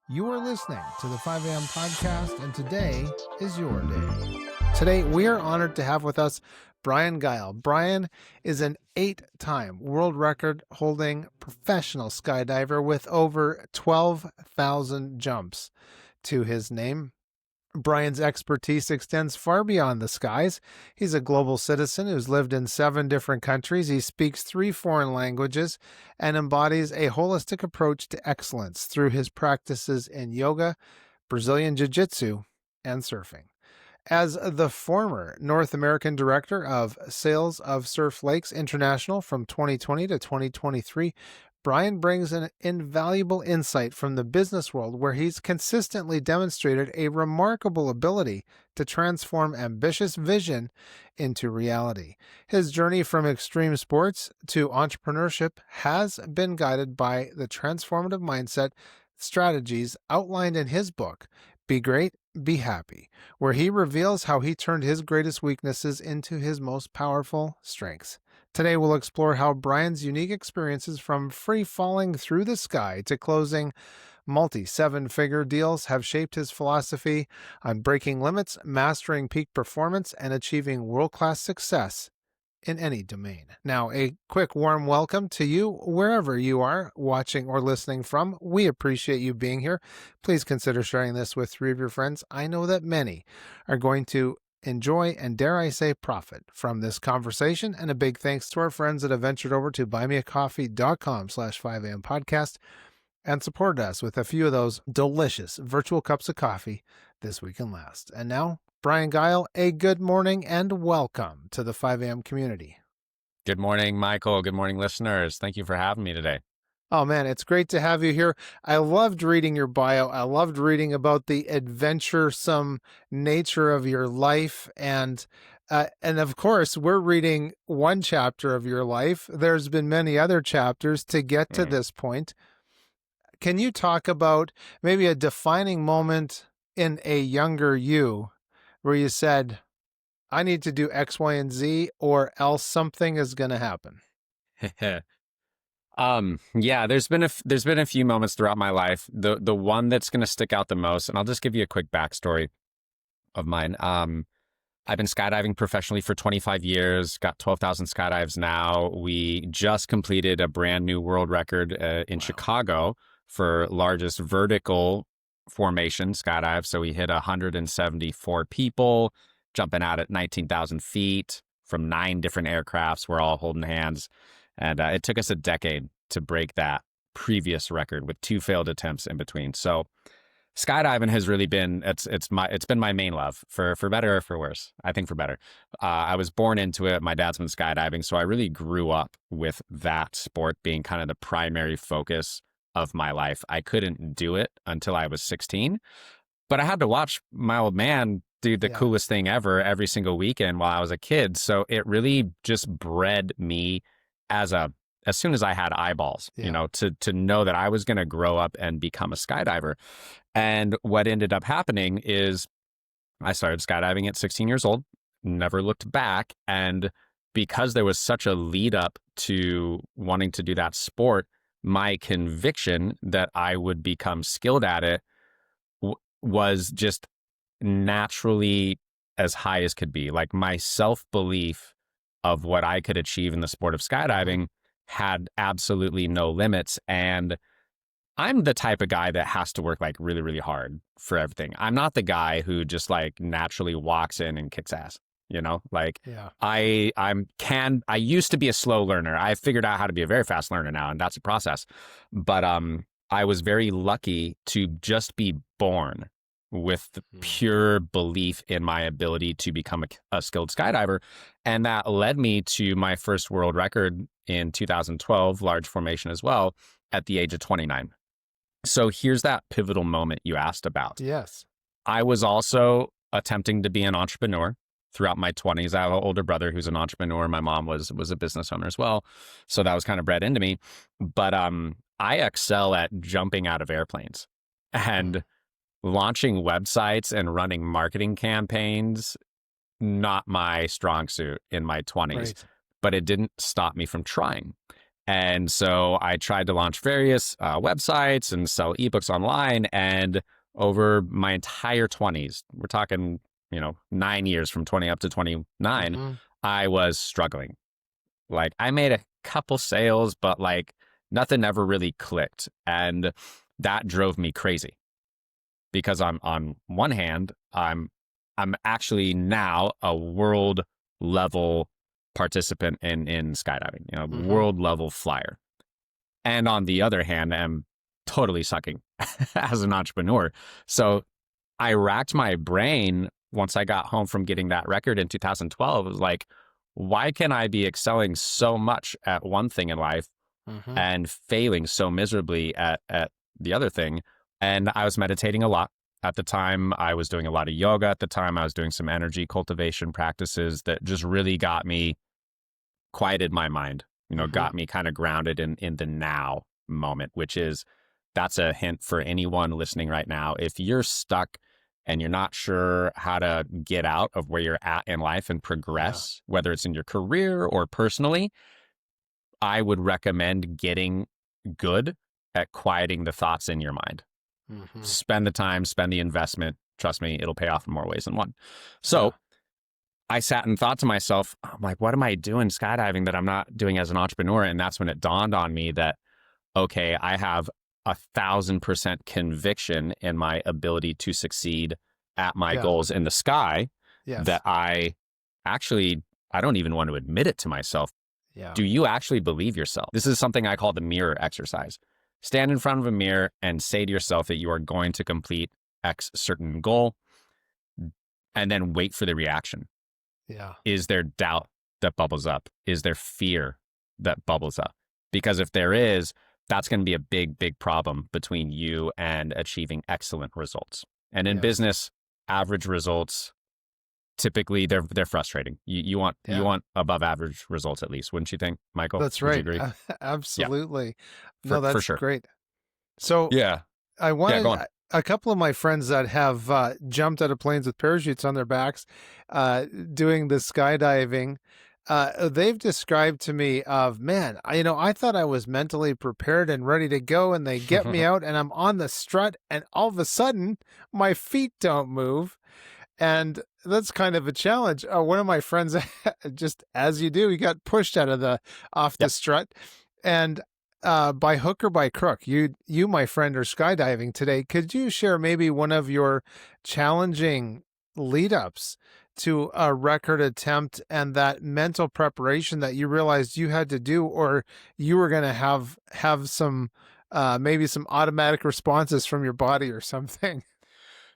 You are listening to the 5 a.m. podcast, and today is your day. Today, we are honored to have with us Bryan Gile. Bryan is an 8-time world record holding professional skydiver with over 12,000 jumps to his name. Bryan's expertise extends far beyond the skies. He's a global citizen who's lived in 7 different countries. He speaks 3 foreign languages and embodies a holistic approach to excellence through his practices in yoga, Brazilian Jiu-Jitsu, and surfing. As the former North American Director of Sales of Surf Lakes International from 2020 to 2023, Bryan brings an invaluable insight from the business world where he's consistently demonstrated a remarkable ability to transform ambitious vision into reality. His journey from extreme sports to entrepreneurship has been guided by the transformative mindset strategies outlined in his book, Be Great, Be Happy, where he reveals how he turned his greatest weaknesses into his most powerful strengths. Today, we'll explore how Bryan's unique experiences from free falling through the sky to closing multi-7-figure deals have shaped his philosophy on breaking limits, mastering peak performance, and achieving world-class success in any domain. Now, a quick warm welcome to you wherever you are watching or listening from. We appreciate you being here. Please consider sharing this with 3 of your friends. I know that many are going to enjoy and, dare I say, profit from this conversation. And a big thanks to our friends that have ventured over to buymeacoffee.com/5am podcast and supported us with a few of those delicious virtual cups of coffee this week and last. And now, Bryan Gile, a good morning and welcome to the 5 a.m. community. Good morning, Michael. Good morning, listeners. Thank you for having me today. Oh, man, it's great to have you here. I loved reading your bio. I loved reading about the adventuresome nature of your life. And of course, we're reading one chapter of your life. There's been many other chapters to get to this point. Can you talk about maybe a defining moment in a younger you where you said, I need to do X, Y, and Z, or else something is going to happen? Yeah, there's been a few moments throughout my life. The one that's going to stick out the most, and I'll just give you a quick backstory of mine. I've been skydiving professionally for 25 years, got 12,000 skydives now. We just completed a brand new world record in Chicago for largest vertical formation skydive. So we hit 174 people jumping out at 19,000 feet from 9 different aircrafts. We're all holding hands. And it took us a decade to break that previous record with 2 failed attempts in between. So skydiving has really been, it's been my main love for better or for worse. I think for better. I was born into it. My dad's been skydiving. So I really grew up with that sport being kind of the primary focus of my life. I couldn't do it until I was 16, but I had to watch my old man do the coolest thing ever every single weekend while I was a kid. So it really just bred me as soon as I had eyeballs, to know that I was going to grow up and become a skydiver. And what ended up happening is I started skydiving at 16 years old, never looked back. And because there was such a lead up to wanting to do that sport, my conviction that I would become skilled at it was just naturally as high as could be. Like my self-belief of what I could achieve in the sport of skydiving had absolutely no limits. And I'm the type of guy that has to work like really, really hard for everything. I'm not the guy who just like naturally walks in and kicks ass, I used to be a slow learner. I figured out how to be a very fast learner now, and that's a process. But I was very lucky to just be born with the pure belief in my ability to become a skilled skydiver. And that led me to my first world record in 2012, large formation as well, at the age of 29. So here's that pivotal moment you asked about. Yes. I was also attempting to be an entrepreneur throughout my 20s. I have an older brother who's an entrepreneur. My mom was a business owner as well. So that was kind of bred into me. But I excel at jumping out of airplanes and launching websites and running marketing campaigns, not my strong suit in my 20s, but it didn't stop me from trying. And so I tried to launch various websites and sell ebooks online. And over my entire 20s, we're talking, 9 years from 20 up to 29, Mm-hmm. I was struggling. Like I made a couple sales, but like nothing ever really clicked. And that drove me crazy because on one hand, I'm actually now a world level participant in skydiving, Mm-hmm. world level flyer. And on the other hand, I'm totally sucking as an entrepreneur. So I racked my brain once I got home from getting that record in 2012. It was like, why can I be excelling so much at one thing in life Mm-hmm. and failing so miserably at the other thing? And I was meditating a lot. At the time, I was doing a lot of yoga. At the time, I was doing some energy cultivation practices that just really got me quieted my mind, Mm-hmm. got me kind of grounded in the now moment, which is that's a hint for anyone listening right now. If you're stuck and you're not sure how to get out of where you're at in life and Yeah. progress, whether it's in your career or personally, I would recommend getting good at quieting the thoughts in your mind. Mm-hmm. Spend the time, spend the investment. Trust me, it'll pay off in more ways than one. Yeah. So I sat and thought to myself, I'm like, what am I doing skydiving that I'm not doing as an entrepreneur? And that's when it dawned on me that, okay, I have 1,000% conviction in my ability to succeed at my Yeah. goals in the sky Yes. that I don't even want to admit it to myself. Yeah. Do you actually believe yourself? This is something I call the mirror exercise. Stand in front of a mirror and say to yourself that you are going to complete X certain goal and then wait for the reaction. Yeah. Is there doubt that bubbles up? Is there fear that bubbles up? Because if there is, that's going to be a big, big problem between you and achieving excellent results. And in Yes. business, average results typically they're frustrating. You Yeah. want above average results at least, wouldn't you think, Michael? That's Would you right. agree? Yeah, Absolutely. No, for that's sure. great. So Yeah, I yeah. Go wanted on. a couple of my friends that have jumped out of planes with parachutes on their backs, doing the skydiving. They've described to me of, man, I thought I was mentally prepared and ready to go, and they get me out, and I'm on the strut, and all of a sudden, my feet don't move, and that's kind of a challenge. One of my friends, just as you do, he got pushed off the Yep. strut, and by hook or by crook, you, my friend, are skydiving today. Could you share maybe one of your challenging lead ups to a record attempt and that mental preparation that you realized you had to do, or you were going to have some maybe some automatic responses from your body or something?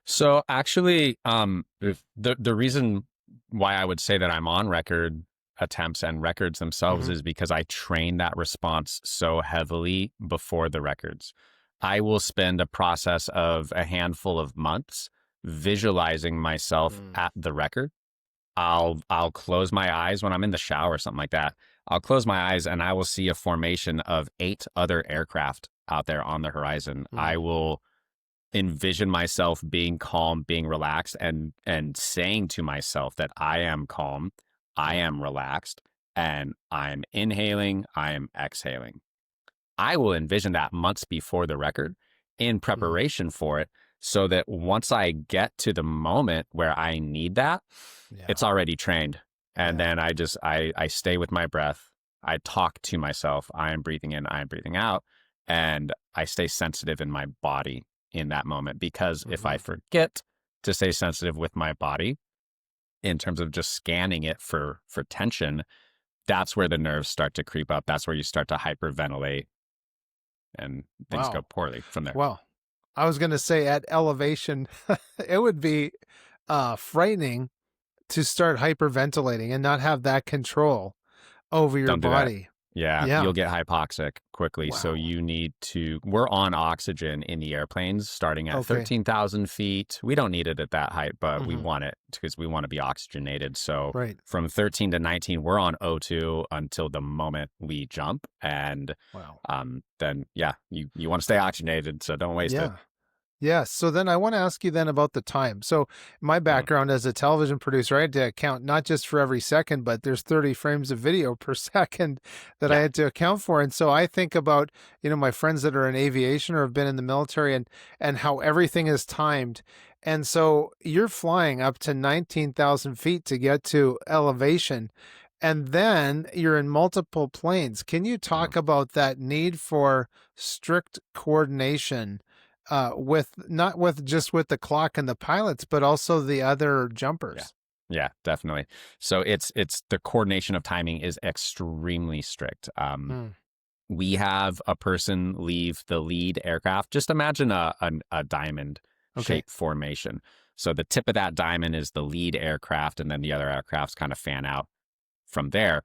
So actually, the reason why I would say that I'm on record attempts and records themselves Hmm. is because I train that response so heavily before the records. I will spend a process of a handful of months visualizing myself Mm. at the record. I'll close my eyes when I'm in the shower or something like that. I'll close my eyes and I will see a formation of 8 other aircraft out there on the horizon. I Mm. will envision myself being calm, being relaxed, and saying to myself that I am calm, I Yeah. am relaxed, and I'm inhaling, I am exhaling. I will envision that months before the record in Mm. preparation for it so that once I get to the moment where I need that, Yeah. it's already trained. And Yeah. then I stay with my breath. I talk to myself. I am breathing in, I am breathing out. And I stay sensitive in my body in that moment. Because if I Hmm. forget to stay sensitive with my body in terms of just scanning it for tension, that's where the nerves start to creep up. That's where you start to hyperventilate and things go Wow. poorly from there. Well, I was going to say at elevation, it would be frightening to start hyperventilating and not have that control over your Don't do that. body. Yeah, Yeah. you'll get hypoxic quickly. So Wow. you need we're on oxygen in the airplanes starting at Okay. 13,000 feet. We don't need it at that height, but we Hmm. want it because we want to be oxygenated. So Right. from 13 to 19, we're on O2 until the moment we jump. And Wow. then, yeah, you want to stay oxygenated. So don't waste it. Yeah. Yes. So then I want to ask you then about the time. So my Mhm. background as a television producer, I had to account not just for every second, but there's 30 frames of video per second that I Yeah. had to account for. And so I think about, my friends that are in aviation or have been in the military and how everything is timed. And so you're flying up to 19,000 feet to get to elevation, and then you're in multiple planes. Can you Mhm. talk about that need for strict coordination? With not with just with the clock and the pilots, but also the other Yeah. jumpers. Yeah, definitely. So it's the coordination of timing is extremely strict. Hmm. We have a person leave the lead aircraft. Just imagine a diamond Okay. shaped formation. So the tip of that diamond is the lead aircraft, and then the other aircrafts kind of fan out from there.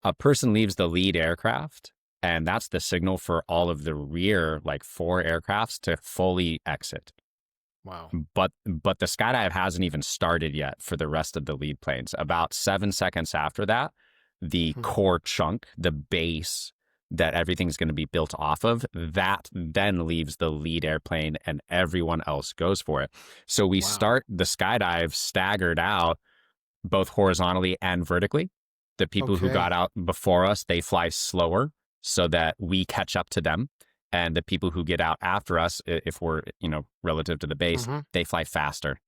A person leaves the lead aircraft, and that's the signal for all of the rear, like 4 aircrafts, to fully exit. Wow. But the skydive hasn't even started yet for the rest of the lead planes. About 7 seconds after that, the Hmm. core chunk, the base that everything's going to be built off of, that then leaves the lead airplane and everyone else goes for it. So we Wow. start the skydive staggered out both horizontally and vertically. The people who got Okay. out before us, they fly slower so that we catch up to them. And the people who get out after us, if we're, relative to the base, Hmm. they fly faster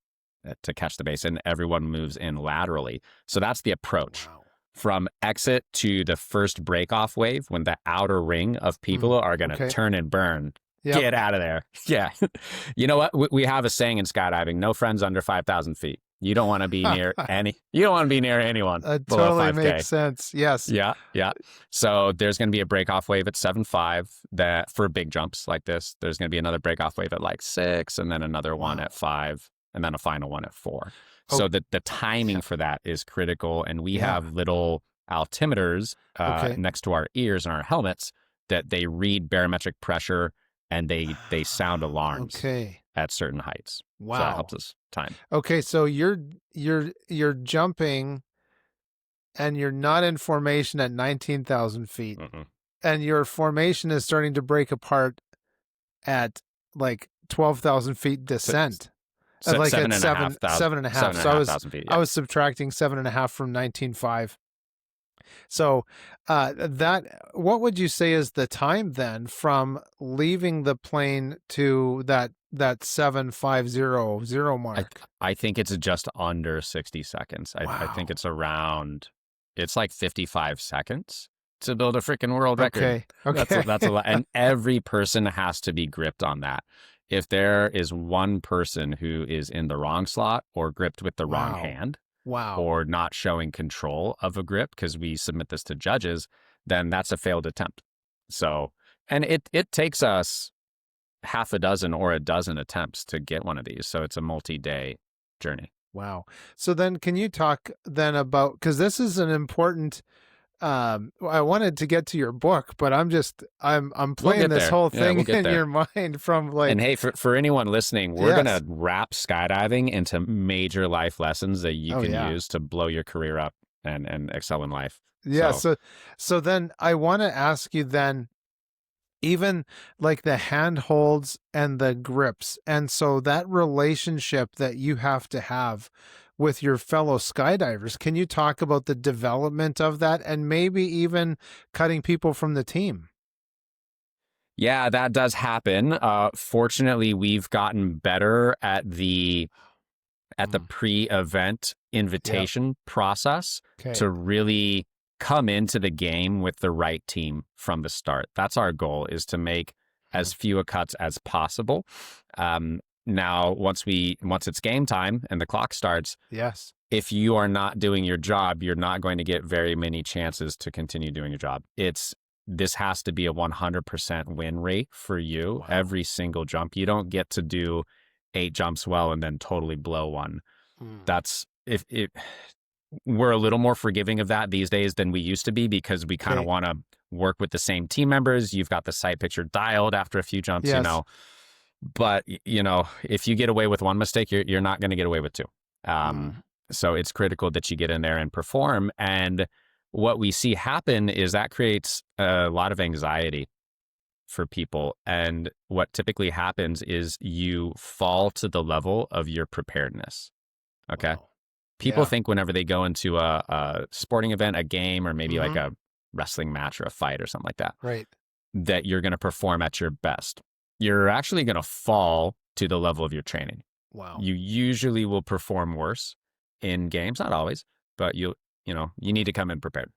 to catch the base, and everyone moves in laterally. So that's the approach. Wow. From exit to the first breakoff wave, when the outer ring of people Mm. are going to Okay. turn and burn, Yep. get out of there. Yeah. You know what? We have a saying in skydiving: no friends under 5,000 feet. You don't want to be near anyone That below totally 5K. makes sense. Yes. Yeah, yeah. So there's going to be a breakoff wave at 7.5 that for big jumps like this. There's going to be another breakoff wave at like 6, and then another one at Wow. 5, and then a final one at 4. Oh, So the timing yeah. for that is critical, and we Yeah. have little altimeters Okay. next to our ears and our helmets that they read barometric pressure, and they sound alarms Okay. at certain heights. So that helps Wow. us time. Okay. So you're jumping and you're not in formation at 19,000 feet, Mm-mm. and your formation is starting to break apart at like 12,000 feet So, descent. Like seven at and a half thousand, 7.5. seven and So a half thousand feet. I Yeah. was subtracting 7.5 from 19.5. So what would you say is the time then from leaving the plane to that 7,500 I mark? I think it's just under 60 seconds. I think Wow. it's like 55 seconds to build a freaking world record. Okay. Okay. That's a lot. And every person has to be gripped on that. If there is one person who is in the wrong slot or gripped with the wrong Wow. hand Wow. or not showing control of a grip, because we submit this to judges, then that's a failed attempt. So, and it takes us half a dozen or a dozen attempts to get one of these. So it's a multi-day journey. Wow. So then can you talk then about, because this is an important, I wanted to get to your book, but I'm We'll playing get this there. whole Yeah, thing we'll get in there. your mind from And like, hey, for anyone listening, we're going yes. to wrap skydiving into major life lessons that you Oh can yeah. use to blow your career up and excel in life. Yeah. So, So then I want to ask you then, even like the handholds and the grips. And so that relationship that you have to have with your fellow skydivers, can you talk about the development of that and maybe even cutting people from the team? yeah, that does happen. Fortunately, we've gotten better at the Mm. pre-event Yep. invitation process Okay. to really come into the game with the right team from the start. That's our goal, is to make Mm. as few cuts as possible. Now, once it's game time and the clock starts, Yes. if you are not doing your job, you're not going to get very many chances to continue doing your job. This has to be a 100% win rate for you Wow. every single jump. You don't get to do 8 jumps well and then totally blow one. Mm. That's if it We're a little more forgiving of that these days than we used to be, because we kind of Okay. want to work with the same team members. You've got the sight picture dialed after a few jumps, Yes. but if you get away with one mistake, you're not going to get away with two. Mm. So it's critical that you get in there and perform. And what we see happen is that creates a lot of anxiety for people. And what typically happens is you fall to the level of your preparedness. Okay. Wow. People Yeah. think whenever they go into a sporting event, a game, or maybe like Mm-hmm. a wrestling match or a fight or something like that, Right. that you're going to perform at your best. You're actually going to fall to the level of your training. Wow. You usually will perform worse in games, not always, but you need to come in prepared.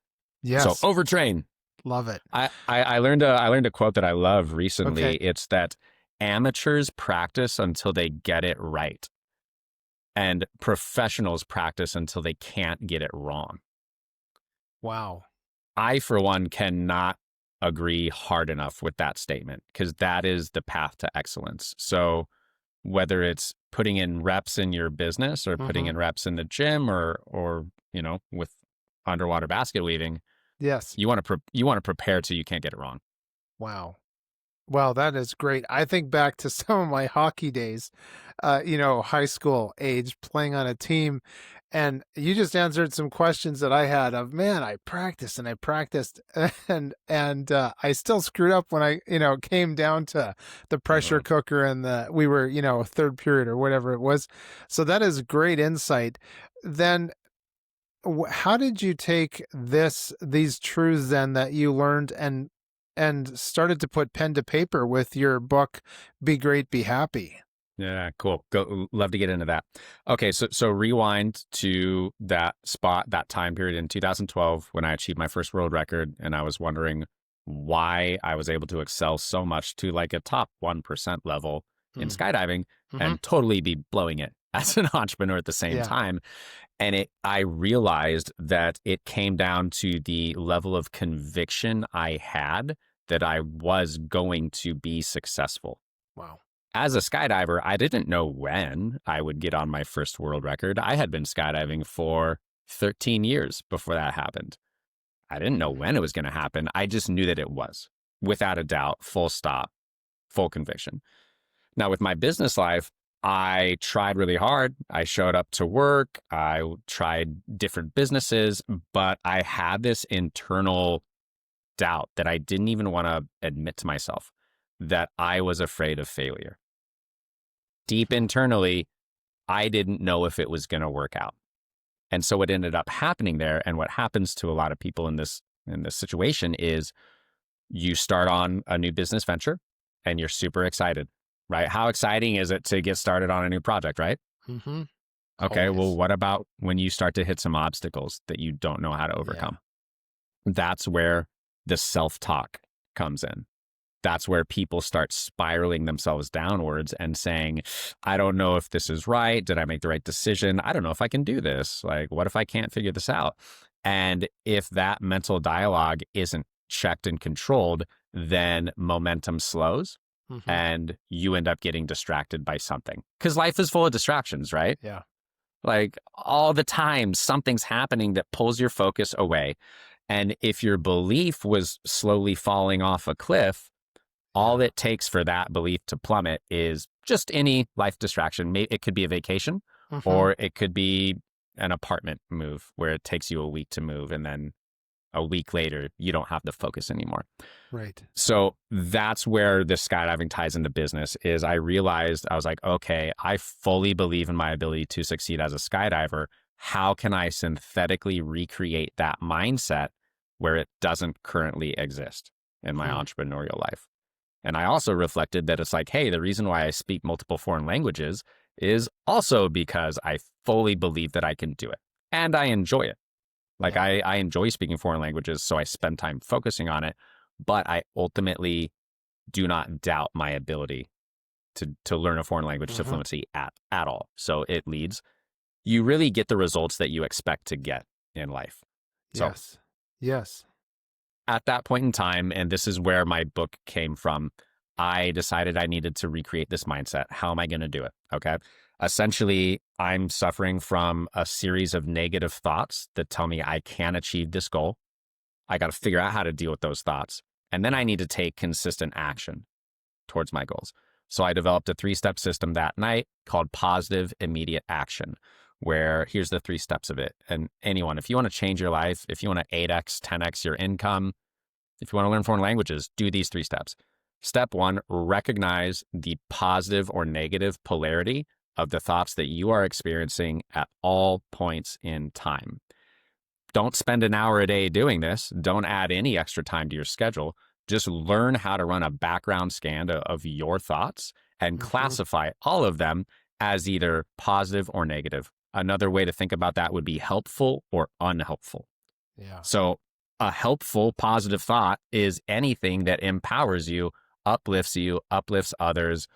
So Yes. overtrain. Love it. I learned a quote that I love recently. Okay. It's that amateurs practice until they get it right, and professionals practice until they can't get it wrong. Wow. I, for one, cannot agree hard enough with that statement, because that is the path to excellence. So whether it's putting in reps in your business or putting Mm-hmm. in reps in the gym or with underwater basket weaving, Yes. you want to prepare till you can't get it wrong. Wow. Wow, that is great. I think back to some of my hockey days, high school age, playing on a team. And you just answered some questions that I had of, man, I practiced and I practiced and I still screwed up when I, came down to the pressure cooker and we were, third period or whatever it was. So that is great insight. Then how did you take these truths then that you learned and started to put pen to paper with your book, Be Great, Be Happy? Yeah, cool. Love to get into that. Okay, so rewind to that spot, that time period in 2012 when I achieved my first world record, and I was wondering why I was able to excel so much to like a top 1% level in skydiving Mm-hmm. and totally be blowing it as an entrepreneur at the same Yeah. time. And I realized that it came down to the level of conviction I had that I was going to be successful. Wow. As a skydiver, I didn't know when I would get on my first world record. I had been skydiving for 13 years before that happened. I didn't know when it was going to happen. I just knew that it was, without a doubt, full stop, full conviction. Now, with my business life, I tried really hard. I showed up to work. I tried different businesses, but I had this internal doubt that I didn't even want to admit to myself, that I was afraid of failure. Deep internally, I didn't know if it was going to work out. And so what ended up happening there, and what happens to a lot of people in this situation, is you start on a new business venture and you're super excited, right? How exciting is it to get started on a new project, right? Mm-hmm. Okay, Always. well, what about when you start to hit some obstacles that you don't know how to overcome? That's where the self-talk comes in. That's where people start spiraling themselves downwards and saying, I don't know if this is right. Did I make the right decision? I don't know if I can do this. Like, what if I can't figure this out? And if that mental dialogue isn't checked and controlled, then momentum slows Mm-hmm. and you end up getting distracted by something. Because life is full of distractions, right? Yeah. Like all the time, something's happening that pulls your focus away. And if your belief was slowly falling off a cliff, all it takes for that belief to plummet is just any life distraction. It could be a vacation, Mm-hmm. or it could be an apartment move where it takes you a week to move, and then a week later, you don't have the focus anymore. Right. So that's where the skydiving ties into business. Is I realized, I was like, okay, I fully believe in my ability to succeed as a skydiver. How can I synthetically recreate that mindset where it doesn't currently exist in my entrepreneurial life? And I also reflected that it's like, hey, the reason why I speak multiple foreign languages is also because I fully believe that I can do it. And I enjoy it. Like I enjoy speaking foreign languages, so I spend time focusing on it. But I ultimately do not doubt my ability to learn a foreign language to fluency at all. So it leads, you really get the results that you expect to get in life. So Yes. at that point in time, and this is where my book came from, I decided I needed to recreate this mindset. How am I going to do it? Okay. Essentially, I'm suffering from a series of negative thoughts that tell me I can't achieve this goal. I got to figure out how to deal with those thoughts. And then I need to take consistent action towards my goals. So I developed a 3-step system that night called positive immediate action, where here's the 3 steps of it. And anyone, if you want to change your life, if you want to 8x, 10x your income, if you want to learn foreign languages, do these 3 steps. Step one, recognize the positive or negative polarity of the thoughts that you are experiencing at all points in time. Don't spend an hour a day doing this. Don't add any extra time to your schedule. Just learn how to run a background scan of your thoughts and classify all of them as either positive or negative. Another way to think about that would be helpful or unhelpful. Yeah. So a helpful, positive thought is anything that empowers you, uplifts others,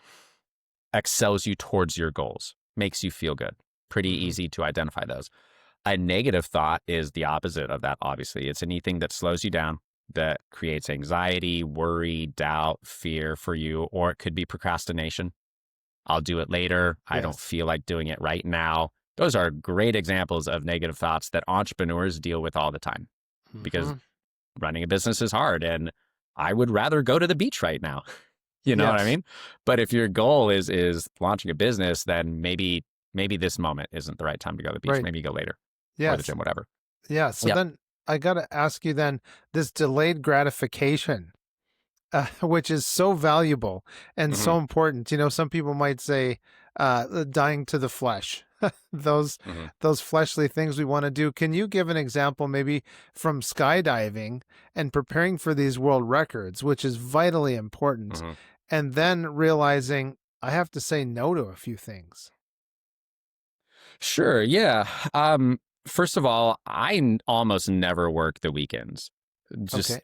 excels you towards your goals, makes you feel good. Pretty easy to identify those. A negative thought is the opposite of that, obviously. It's anything that slows you down, that creates anxiety, worry, doubt, fear for you, or it could be procrastination. I'll do it later. I don't feel like doing it right now. Those are great examples of negative thoughts that entrepreneurs deal with all the time because running a business is hard and I would rather go to the beach right now. You know what I mean? But if your goal is launching a business, then maybe this moment isn't the right time to go to the beach. Right. Maybe you go later Yes. or the gym, whatever. Yeah. So then I got to ask you then, this delayed gratification, which is so valuable and so important. You know, some people might say dying to the flesh, those fleshly things we want to do. Can you give an example maybe from skydiving and preparing for these world records, which is vitally important, and then realizing I have to say no to a few things? Sure. Yeah. First of all, I almost never work the weekends. Just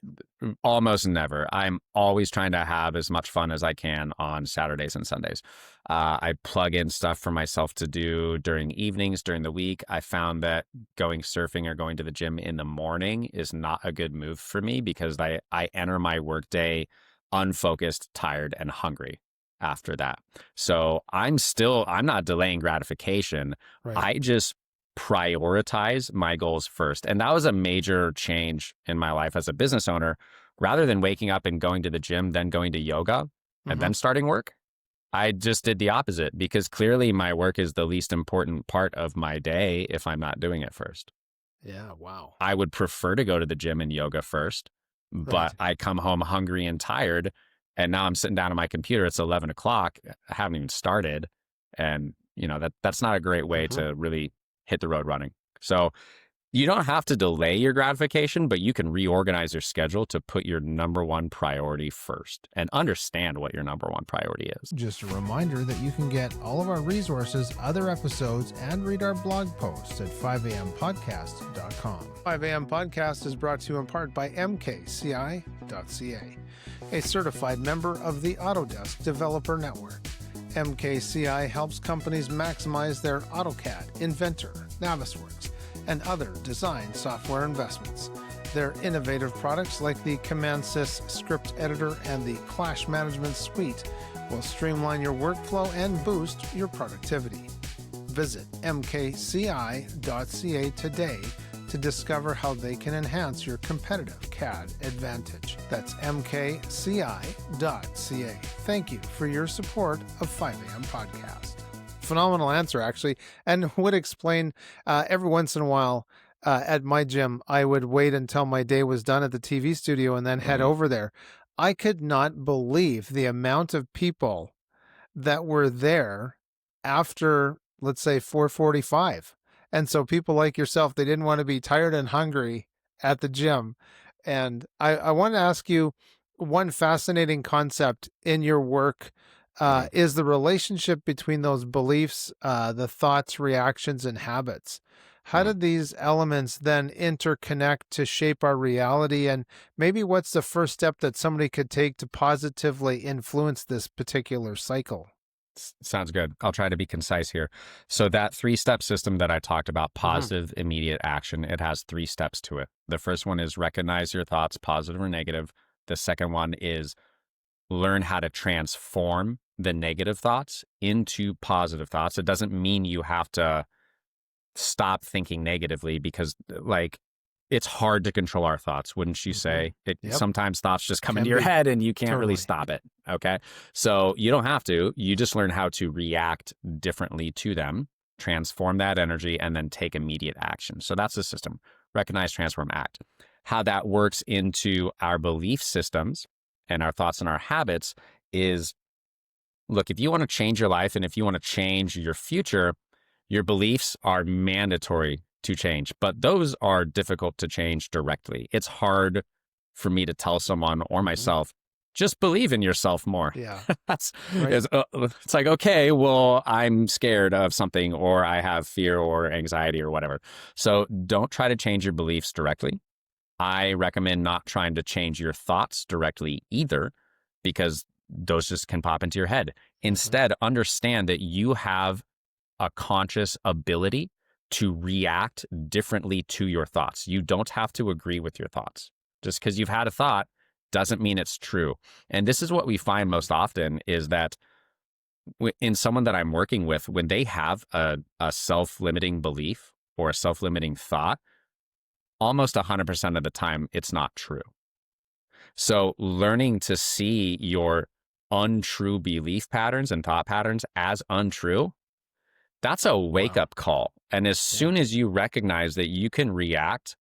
almost never. I'm always trying to have as much fun as I can on Saturdays and Sundays. I plug in stuff for myself to do during evenings, during the week. I found that going surfing or going to the gym in the morning is not a good move for me because I enter my workday unfocused, tired, and hungry after that. So I'm not delaying gratification. Right. I just prioritize my goals first. And that was a major change in my life as a business owner. Rather than waking up and going to the gym, then going to yoga and then starting work, I just did the opposite because clearly my work is the least important part of my day if I'm not doing it first. Yeah. Wow. I would prefer to go to the gym and yoga first, but I come home hungry and tired. And now I'm sitting down on my computer. It's 11 o'clock. I haven't even started. And, you know, that's not a great way to really hit the road running. So you don't have to delay your gratification, but you can reorganize your schedule to put your number one priority first and understand what your number one priority is. Just a reminder that you can get all of our resources, other episodes, and read our blog posts at 5ampodcast.com. 5am Podcast is brought to you in part by mkci.ca, a certified member of the Autodesk Developer Network. MKCI helps companies maximize their AutoCAD, Inventor, Navisworks, and other design software investments. Their innovative products like the CommandSys script editor and the Clash Management Suite will streamline your workflow and boost your productivity. Visit mkci.ca today to discover how they can enhance your competitive CAD advantage. That's mkci.ca. Thank you for your support of 5am Podcast. Phenomenal answer, actually, and would explain every once in a while at my gym, I would wait until my day was done at the TV studio and then head over there. I could not believe the amount of people that were there after, let's say, 4:45. And so people like yourself, they didn't want to be tired and hungry at the gym. And I want to ask you one fascinating concept in your work is the relationship between those beliefs, the thoughts, reactions, and habits. How did these elements then interconnect to shape our reality? And maybe what's the first step that somebody could take to positively influence this particular cycle? Sounds good. I'll try to be concise here. So that 3-step system that I talked about, positive, immediate action, it has 3 steps to it. The first one is recognize your thoughts, positive or negative. The second one is learn how to transform the negative thoughts into positive thoughts. It doesn't mean you have to stop thinking negatively because, like, it's hard to control our thoughts, wouldn't you say? Sometimes thoughts just come into your head and you can't really stop it, okay? So you don't have to. You just learn how to react differently to them, transform that energy, and then take immediate action. So that's the system. Recognize, transform, act. How that works into our belief systems and our thoughts and our habits is, look, if you want to change your life and if you want to change your future, your beliefs are mandatory to change, but those are difficult to change directly. It's hard for me to tell someone or myself, just believe in yourself more. Yeah. That's Right. it's like, okay, well, I'm scared of something, or I have fear or anxiety or whatever. So don't try to change your beliefs directly. I recommend not trying to change your thoughts directly either, because those just can pop into your head. Instead, understand that you have a conscious ability to react differently to your thoughts. You don't have to agree with your thoughts. Just because you've had a thought doesn't mean it's true. And this is what we find most often is that in someone that I'm working with, when they have a self-limiting belief or a self-limiting thought, almost 100% of the time, it's not true. So learning to see your untrue belief patterns and thought patterns as untrue, that's a wake-up call. And as soon as you recognize that you can react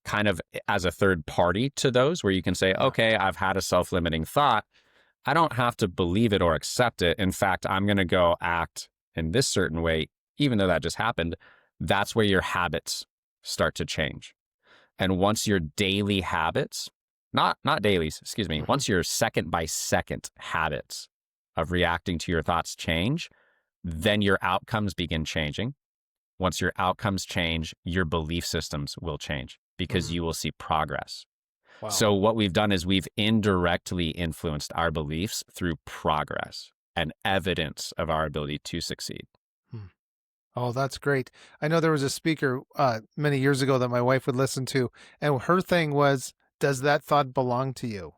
kind of as a third party to those, where you can say, okay, I've had a self-limiting thought. I don't have to believe it or accept it. In fact, I'm going to go act in this certain way, even though that just happened. That's where your habits start to change. And once your daily habits, not dailies, excuse me, once your second by second habits of reacting to your thoughts change, then your outcomes begin changing. Once your outcomes change, your belief systems will change because you will see progress. Wow. So what we've done is we've indirectly influenced our beliefs through progress and evidence of our ability to succeed. Oh, that's great. I know there was a speaker many years ago that my wife would listen to, and her thing was, does that thought belong to you?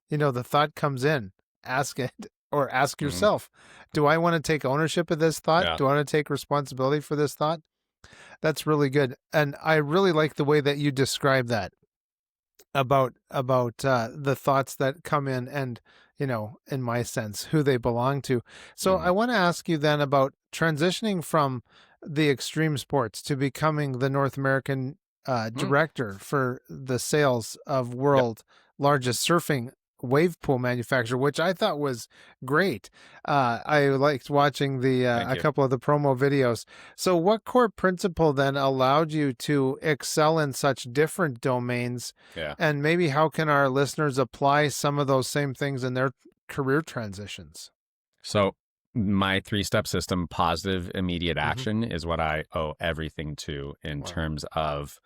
You know, the thought comes in, ask it, or ask yourself, do I want to take ownership of this thought? Yeah. Do I want to take responsibility for this thought? That's really good. And I really like the way that you describe that about the thoughts that come in and, you know, in my sense, who they belong to. So I want to ask you then about transitioning from the extreme sports to becoming the North American director for the sales of world largest surfing wave pool manufacturer, which I thought was great. I liked watching the a couple of the promo videos. So what core principle then allowed you to excel in such different domains? Yeah. And maybe how can our listeners apply some of those same things in their career transitions? So my 3-step system, positive immediate action, is what I owe everything to in terms of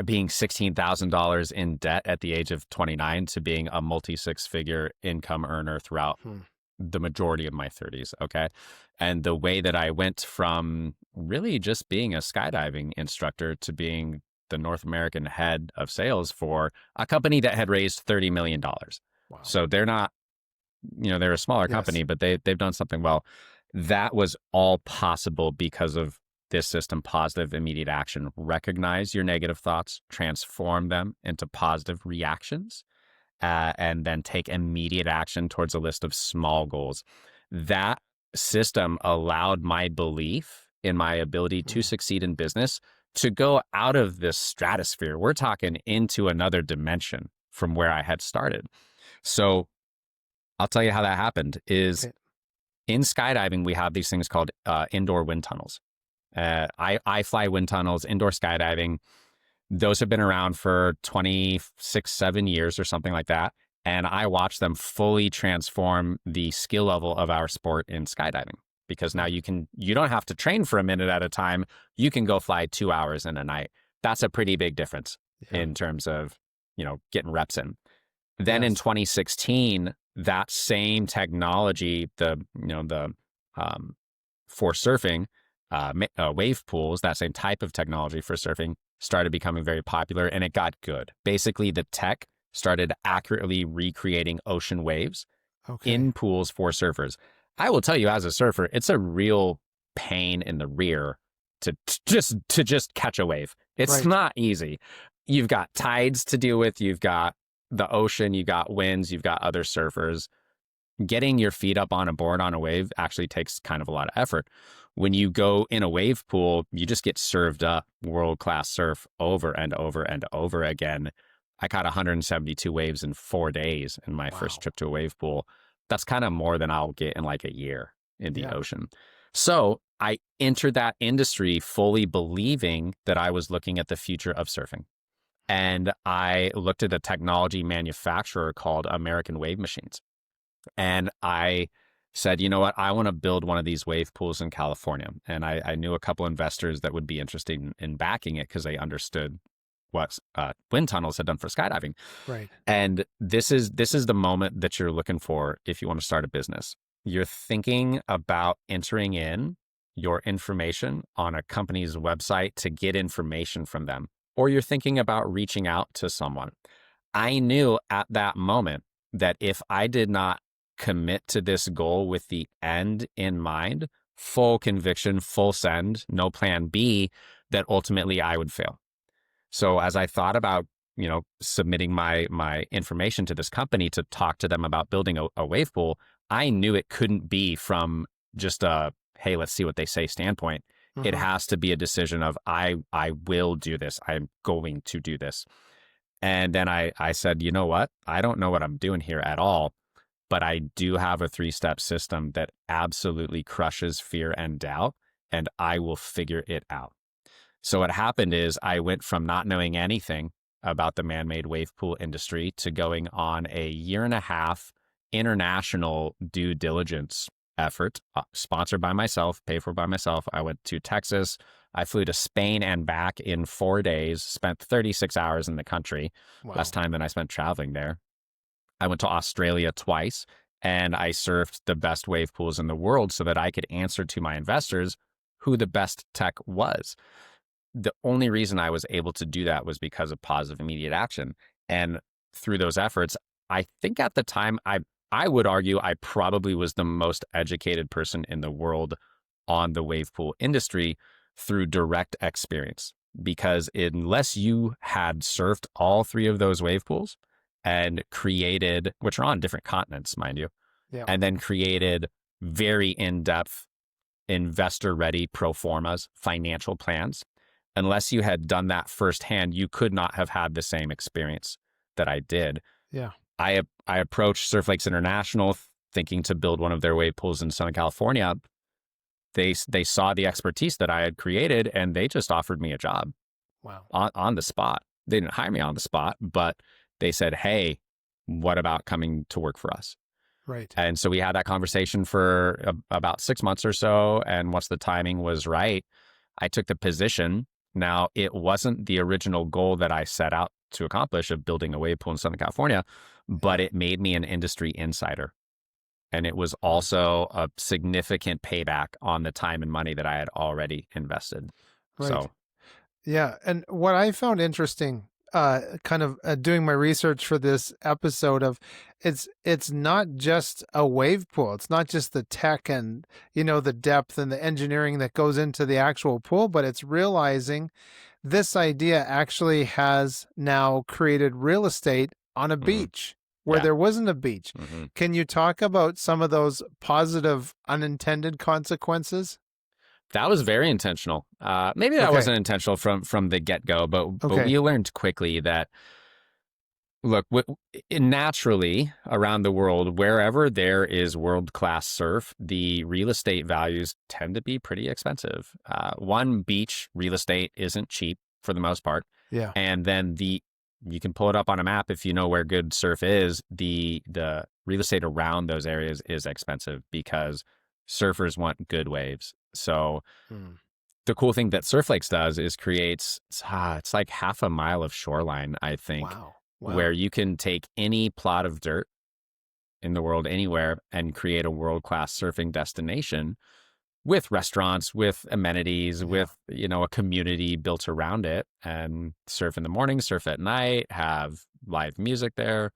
being $16,000 in debt at the age of 29 to being a multi-6-figure income earner throughout the majority of my 30s. Okay. And the way that I went from really just being a skydiving instructor to being the North American head of sales for a company that had raised $30 million. Wow. So they're not, you know, they're a smaller company, but they've done something well. That was all possible because of this system, positive immediate action. Recognize your negative thoughts, transform them into positive reactions, and then take immediate action towards a list of small goals. That system allowed my belief in my ability to succeed in business to go out of this stratosphere. We're talking into another dimension from where I had started. So I'll tell you how that happened is in skydiving, we have these things called indoor wind tunnels. I fly wind tunnels, indoor skydiving. Those have been around for 26, 7 years or something like that. And I watch them fully transform the skill level of our sport in skydiving, because now you don't have to train for a minute at a time. You can go fly 2 hours in a night. That's a pretty big difference in terms of, you know, getting reps in. Then in 2016, that same technology, for surfing, wave pools, that same type of technology for surfing started becoming very popular, and it got good. Basically, the tech started accurately recreating ocean waves in pools for surfers. I will tell you, as a surfer, it's a real pain in the rear to just catch a wave. It's not easy. You've got tides to deal with. You've got the ocean. You've got winds. You've got other surfers. Getting your feet up on a board on a wave actually takes kind of a lot of effort. When you go in a wave pool, you just get served up world-class surf over and over and over again. I caught 172 waves in 4 days in my first Wow. trip to a wave pool. That's kind of more than I'll get in like a year in the Yeah. ocean. So I entered that industry fully believing that I was looking at the future of surfing. And I looked at a technology manufacturer called American Wave Machines. And I said, you know what? I want to build one of these wave pools in California. And I knew a couple investors that would be interested in backing it because they understood what wind tunnels had done for skydiving. Right. And this is the moment that you're looking for if you want to start a business. You're thinking about entering in your information on a company's website to get information from them, or you're thinking about reaching out to someone. I knew at that moment that if I did not commit to this goal with the end in mind, full conviction, full send, no plan B, that ultimately I would fail. So as I thought about, submitting my information to this company to talk to them about building a wave pool, I knew it couldn't be from just a, hey, let's see what they say standpoint. It has to be a decision of I will do this. I'm going to do this. And then I said, you know what? I don't know what I'm doing here at all, but I do have a 3-step system that absolutely crushes fear and doubt, and I will figure it out. So what happened is I went from not knowing anything about the man-made wave pool industry to going on a 1.5 year international due diligence effort, sponsored by myself, paid for by myself. I went to Texas. I flew to Spain and back in 4 days, spent 36 hours in the country, less time than I spent traveling there. I went to Australia twice, and I surfed the best wave pools in the world so that I could answer to my investors who the best tech was. The only reason I was able to do that was because of positive immediate action. And through those efforts, I think at the time, I would argue I probably was the most educated person in the world on the wave pool industry through direct experience. Because unless you had surfed all 3 of those wave pools and created, which are on different continents, mind you, and then created very in-depth investor-ready pro formas, financial plans, unless you had done that firsthand, you could not have had the same experience that I did. Yeah. I approached Surf Lakes International thinking to build one of their wave pools in Southern California. They saw the expertise that I had created, and they just offered me a job. Wow. On the spot. They didn't hire me on the spot, but they said, hey, what about coming to work for us? Right. And so we had that conversation for about 6 months or so. And once the timing was right, I took the position. Now, it wasn't the original goal that I set out to accomplish of building a wave pool in Southern California, but it made me an industry insider. And it was also a significant payback on the time and money that I had already invested. Right. So, yeah. And what I found interesting, doing my research for this episode of it's not just a wave pool. It's not just the tech and, the depth and the engineering that goes into the actual pool, but it's realizing this idea actually has now created real estate on a beach where there wasn't a beach. Can you talk about some of those positive unintended consequences? that was very intentional. Maybe that wasn't intentional from the get-go, but we learned quickly that, look, naturally around the world, wherever there is world-class surf, the real estate values tend to be pretty expensive. One, beach real estate isn't cheap for the most part. Yeah. And then you can pull it up on a map if you know where good surf is. The real estate around those areas is expensive because surfers want good waves. So the cool thing that Surf Lakes does is creates, it's like 1/2 mile of shoreline, I think, where you can take any plot of dirt in the world anywhere and create a world-class surfing destination with restaurants, with amenities, with, a community built around it, and surf in the morning, surf at night, have live music there.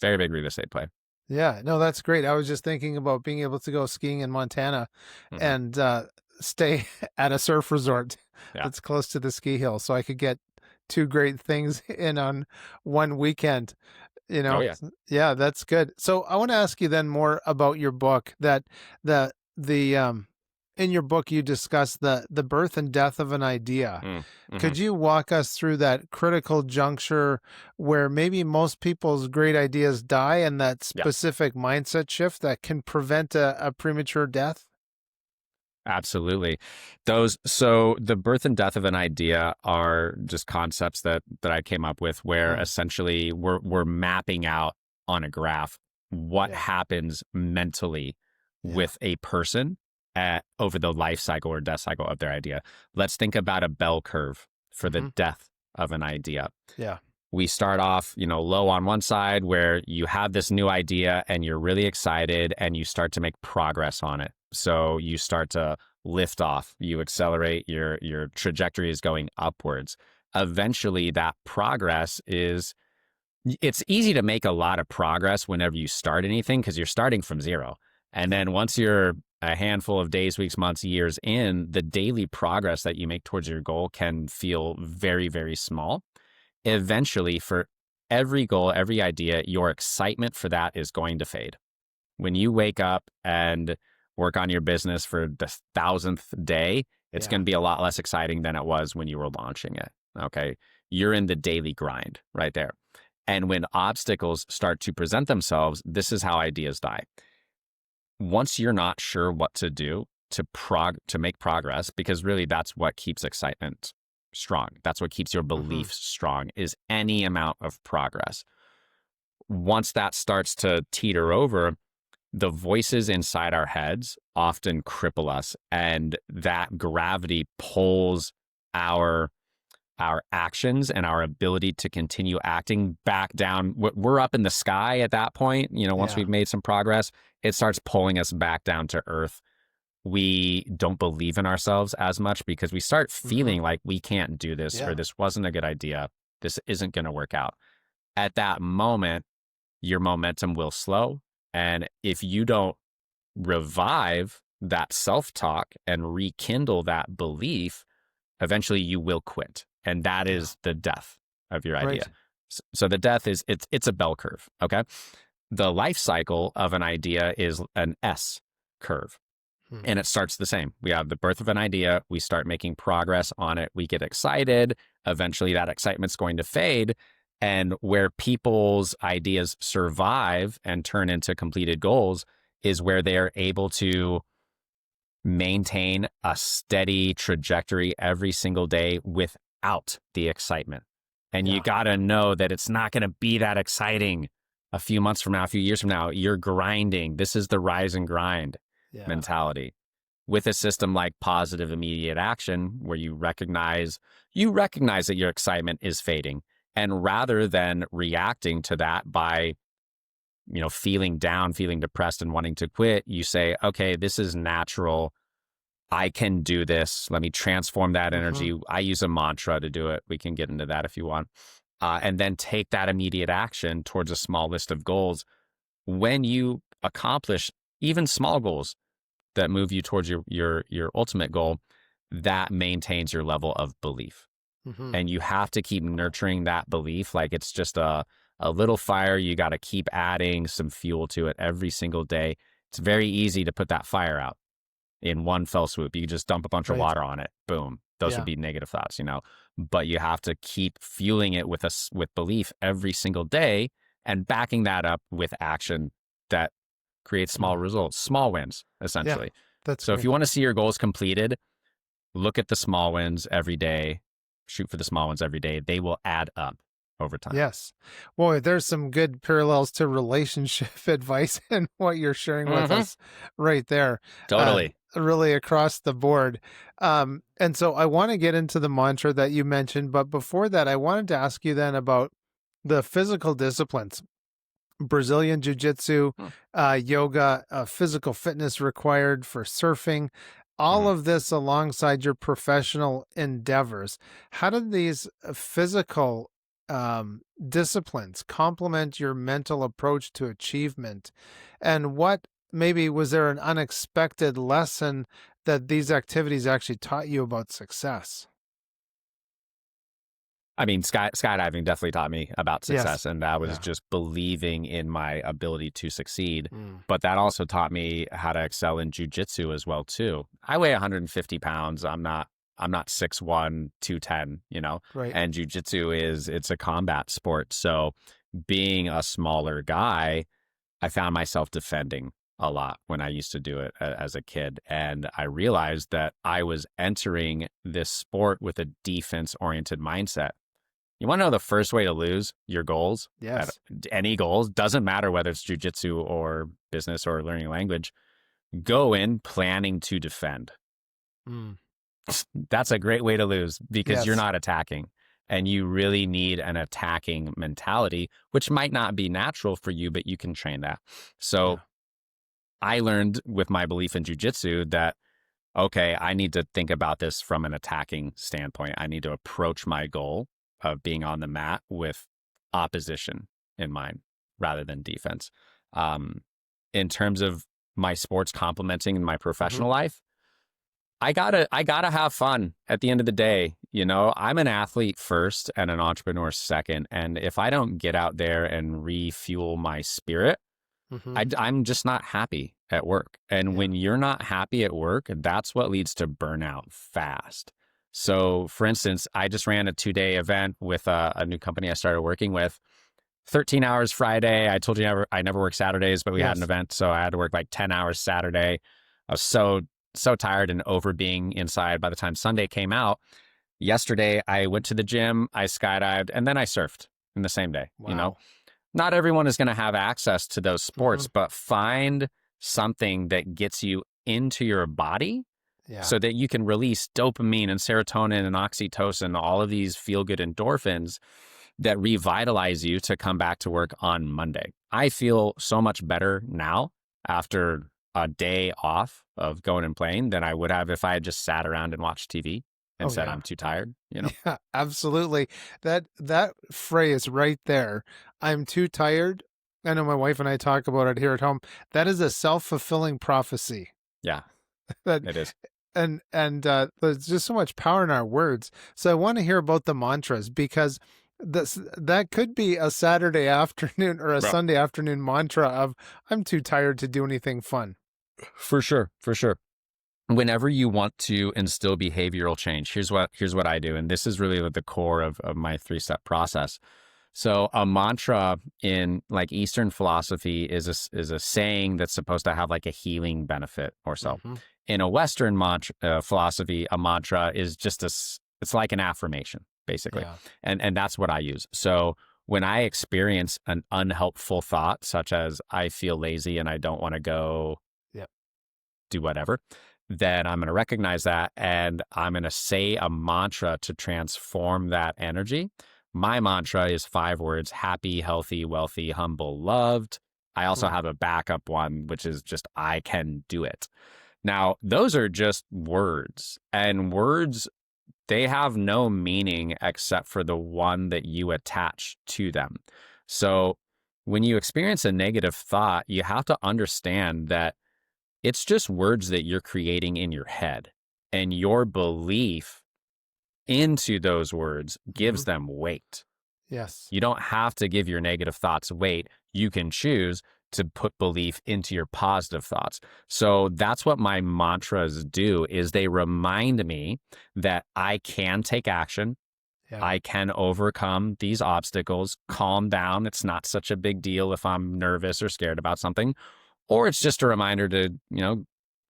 Very big real estate play. Yeah, no, that's great. I was just thinking about being able to go skiing in Montana and stay at a surf resort that's close to the ski hill, so I could get 2 great things in on one weekend. Oh, yeah. Yeah, that's good. So I want to ask you then more about your book, that the in your book, you discuss the birth and death of an idea. Mm-hmm. Could you walk us through that critical juncture where maybe most people's great ideas die and that Yeah, specific mindset shift that can prevent a premature death? absolutely. So the birth and death of an idea are just concepts that I came up with, where Mm, essentially we're mapping out on a graph what yeah, happens mentally yeah. with a person over the life cycle or death cycle of their idea. Let's think about a bell curve for the Hmm. death of an idea. Yeah. We start off, low on one side where you have this new idea and you're really excited and you start to make progress on it. So you start to lift off, you accelerate, your trajectory is going upwards. Eventually that progress it's easy to make a lot of progress whenever you start anything because you're starting from zero. And Yeah. then once you're a handful of days, weeks, months, years in, the daily progress that you make towards your goal can feel very, very small. Eventually, for every goal, every idea, your excitement for that is going to fade. When you wake up and work on your business for the 1,000th day, it's Yeah. going to be a lot less exciting than it was when you were launching it. Okay. You're in the daily grind right there. And when obstacles start to present themselves, this is how ideas die. Once you're not sure what to do to make progress, because really that's what keeps excitement strong. That's what keeps your Hmm. beliefs strong, is any amount of progress. Once that starts to teeter over, the voices inside our heads often cripple us, and that gravity pulls our our actions and our ability to continue acting back down. We're up in the sky at that point. Once Yeah. we've made some progress, it starts pulling us back down to earth. We don't believe in ourselves as much because we start Hmm. feeling like we can't do this, or Yeah. this wasn't a good idea. This isn't going to work out. At that moment, your momentum will slow. And if you don't revive that self talk and rekindle that belief, eventually you will quit. And that Yeah. is the death of your idea. Right. So the death is it's a bell curve. Okay. The life cycle of an idea is an S curve. Hmm. And it starts the same. We have the birth of an idea. We start making progress on it. We get excited. Eventually, that excitement's going to fade. And where people's ideas survive and turn into completed goals is where they are able to maintain a steady trajectory every single day without the excitement. And you Yeah. got to know that it's not going to be that exciting a few months from now, a few years from now. You're grinding. This is the rise and grind Yeah. mentality. With a system like positive immediate action, where you recognize that your excitement is fading, and rather than reacting to that by feeling down, feeling depressed and wanting to quit, you say, okay, this is natural. I can do this. Let me transform that Hmm. energy. I use a mantra to do it. We can get into that if you want. And then take that immediate action towards a small list of goals. When you accomplish even small goals that move you towards your ultimate goal, that maintains your level of belief. Hmm. And you have to keep nurturing that belief like it's just a little fire. You got to keep adding some fuel to it every single day. It's very easy to put that fire out in one fell swoop. You just dump a bunch of Right. water on it. Boom. Those would Yeah. be negative thoughts. But you have to keep fueling it with belief every single day and backing that up with action that creates small Mm. results, small wins, Yeah. essentially. That's So if great. you want to see your goals completed, look at the small wins every day, shoot for the small ones every day. They will add up over time. Yes. Boy, there's some good parallels to relationship advice in what you're sharing with Hmm. us right there. Totally. Really across the board. And so I want to get into the mantra that you mentioned, but before that, I wanted to ask you then about the physical disciplines. Brazilian Jiu-Jitsu, Hmm. yoga, physical fitness required for surfing, all Mhm. of this alongside your professional endeavors. How did these physical disciplines complement your mental approach to achievement? And what maybe was there an unexpected lesson that these activities actually taught you about success? I mean, skydiving definitely taught me about Yes. success, and that was Yeah. just believing in my ability to succeed. Mm. But that also taught me how to excel in jiu-jitsu as well too. I weigh 150 pounds. I'm not 6'1", 210, Right. and jiu-jitsu it's a combat sport. So being a smaller guy, I found myself defending a lot when I used to do it as a kid. And I realized that I was entering this sport with a defense oriented mindset. You want to know the first way to lose your goals? Yes. Any goals, doesn't matter whether it's jujitsu or business or learning a language, go in planning to defend. Mm. That's a great way to lose because you're Yes. not attacking. And you really need an attacking mentality, which might not be natural for you, but you can train that. So Yeah. I learned with my belief in jujitsu that, okay, I need to think about this from an attacking standpoint. I need to approach my goal of being on the mat with opposition in mind rather than defense. Um, in terms of my sports complementing my Hmm. professional life, I gotta have fun at the end of the day. I'm an athlete first and an entrepreneur second. And if I don't get out there and refuel my spirit, Hmm. I'm just not happy at work. And Yeah. when you're not happy at work, that's what leads to burnout fast. So, for instance, I just ran a 2-day event with a new company I started working with. 13 hours Friday. I told you I never work Saturdays, but we had an Yes. event, so I had to work like 10 hours Saturday. I was so tired and over being inside by the time Sunday came out. Yesterday, I went to the gym, I skydived, and then I surfed in the same day. Wow. Not everyone is going to have access to those Hmm. sports, but find something that gets you into your body Yeah. so that you can release dopamine and serotonin and oxytocin, all of these feel good endorphins that revitalize you to come back to work on Monday. I feel so much better now after a day off of going and playing than I would have if I had just sat around and watched TV and Oh said, yeah. I'm too tired. Yeah, absolutely. That phrase right there, I'm too tired. I know my wife and I talk about it here at home. That is a self-fulfilling prophecy. Yeah, That it is. and there's just so much power in our words. So I want to hear about the mantras because that could be a Saturday afternoon or a Bro, Sunday afternoon mantra of I'm too tired to do anything fun. for sure, for sure. Whenever you want to instill behavioral change, here's what I do. And this is really the core of my 3-step process. So a mantra in like Eastern philosophy is a saying that's supposed to have like a healing benefit or so. Hmm. In a Western philosophy, a mantra is just it's like an affirmation basically, Yeah. and that's what I use. So when I experience an unhelpful thought, such as I feel lazy and I don't want to go Yep. do whatever, then I'm going to recognize that and I'm going to say a mantra to transform that energy. My mantra is 5 words: happy, healthy, wealthy, humble, loved. I also Mm. have a backup one, which is just I can do it. Now, those are just words, and words, they have no meaning except for the one that you attach to them. So when you experience a negative thought, you have to understand that it's just words that you're creating in your head, and your belief into those words Hmm. gives them weight. Yes. You don't have to give your negative thoughts weight. You can choose to put belief into your positive thoughts. So that's what my mantras do, is they remind me that I can take action. Yeah. I can overcome these obstacles, calm down. It's not such a big deal if I'm nervous or scared about something. Or it's just a reminder to,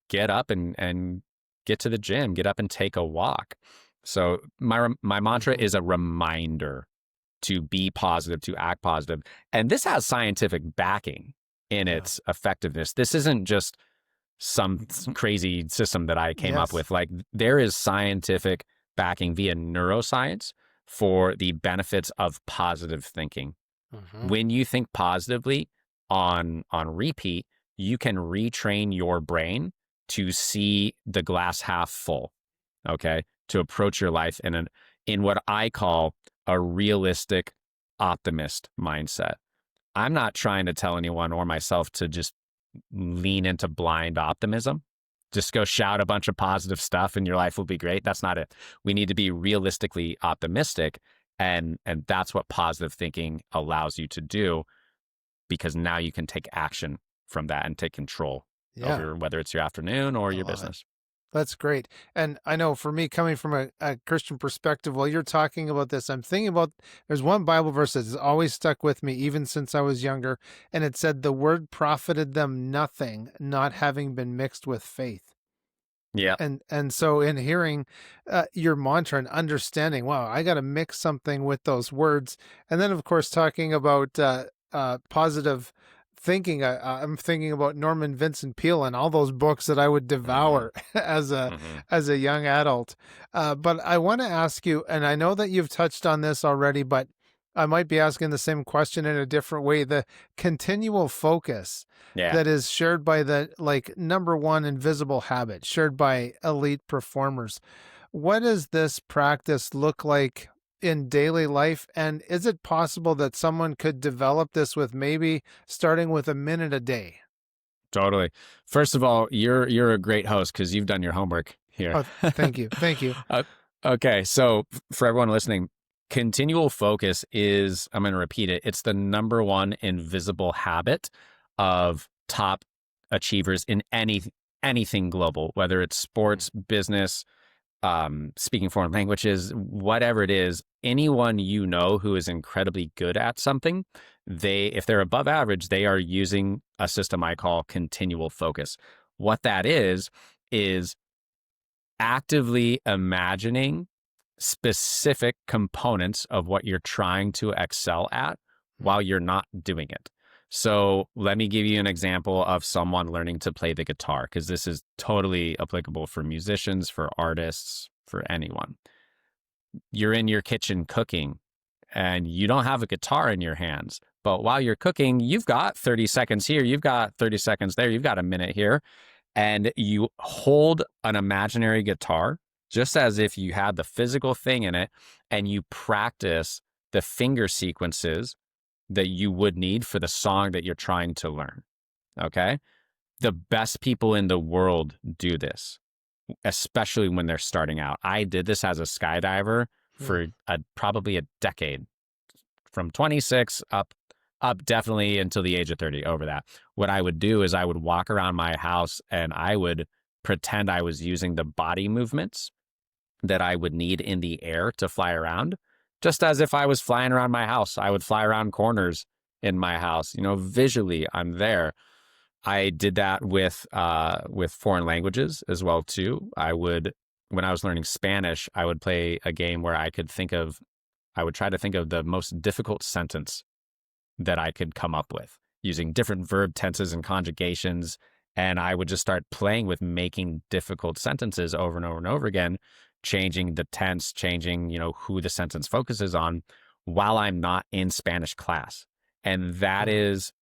get up and get to the gym, get up and take a walk. So my mantra Hmm. is a reminder to be positive, to act positive. And this has scientific backing in Yeah. its effectiveness. This isn't just some crazy system that I came up Yes. with. Like, there is scientific backing via neuroscience for the benefits of positive thinking. Hmm. When you think positively on repeat, you can retrain your brain to see the glass half full. Okay, to approach your life in what I call a realistic optimist mindset. I'm not trying to tell anyone or myself to just lean into blind optimism. Just go shout a bunch of positive stuff and your life will be great. That's not it. We need to be realistically optimistic. And that's what positive thinking allows you to do, because now you can take action from that and take control Yeah. over whether it's your afternoon or I your love it. business. That's great. And I know for me, coming from a Christian perspective, while you're talking about this, I'm thinking about there's one Bible verse that's always stuck with me, even since I was younger. And it said, the word profited them nothing, not having been mixed with faith. Yeah. And so in hearing your mantra and understanding, wow, I got to mix something with those words. And then, of course, talking about positive thinking, I'm thinking about Norman Vincent Peale and all those books that I would Hmm. devour Hmm. as a young adult. But I want to ask you, and I know that you've touched on this already, but I might be asking the same question in a different way. The continual focus Yeah. that is shared by the like number one invisible habit shared by elite performers. What does this practice look like in daily life? And is it possible that someone could develop this with maybe starting with a minute a day? Totally. First of all, you're a great host because you've done your homework here. Oh, thank you. Thank you. uh, okay, so for everyone listening, continual focus is, I'm going to repeat it. It's the number one invisible habit of top achievers in anything global, whether it's sports, business, speaking foreign languages, whatever it is. Anyone you know who is incredibly good at something, if they're above average, they are using a system I call continual focus. What that is actively imagining specific components of what you're trying to excel at while you're not doing it. So let me give you an example of someone learning to play the guitar, because this is totally applicable for musicians, for artists, for anyone. You're in your kitchen cooking and you don't have a guitar in your hands. But while you're cooking, you've got 30 seconds here, you've got 30 seconds there, you've got a minute here, and you hold an imaginary guitar just as if you had the physical thing in it, and you practice the finger sequences that you would need for the song that you're trying to learn. Okay? The best people in the world do this, especially when they're starting out. I did this as a skydiver Hmm. for probably a decade, from 26 up definitely until the age of 30, over that. What I would do is I would walk around my house and I would pretend I was using the body movements that I would need in the air to fly around, just as if I was flying around my house. I would fly around corners in my house. Visually I'm there. I did that with foreign languages as well too. When I was learning Spanish, I would play a game where I would try to think of the most difficult sentence that I could come up with using different verb tenses and conjugations. And I would just start playing with making difficult sentences over and over and over again, changing the tense, changing, who the sentence focuses on while I'm not in Spanish class. And that Hmm. is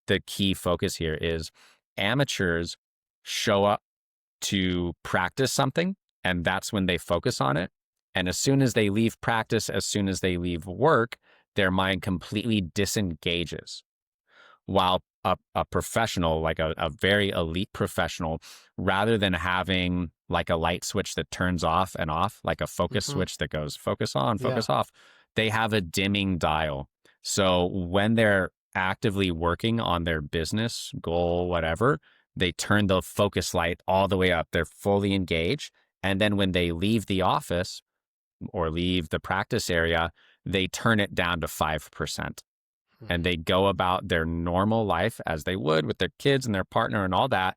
the key focus here. Is amateurs show up to practice something, and that's when they focus on it. And as soon as they leave practice, as soon as they leave work, their mind completely disengages. While a professional, like a very elite professional, rather than having like a light switch that turns off and off, like a focus Hmm. switch that goes focus on, Yeah. focus off, they have a dimming dial. So when they're actively working on their business goal, whatever, they turn the focus light all the way up. They're fully engaged. And then when they leave the office or leave the practice area, they turn it down to 5%. And Hmm. they go about their normal life as they would with their kids and their partner and all that,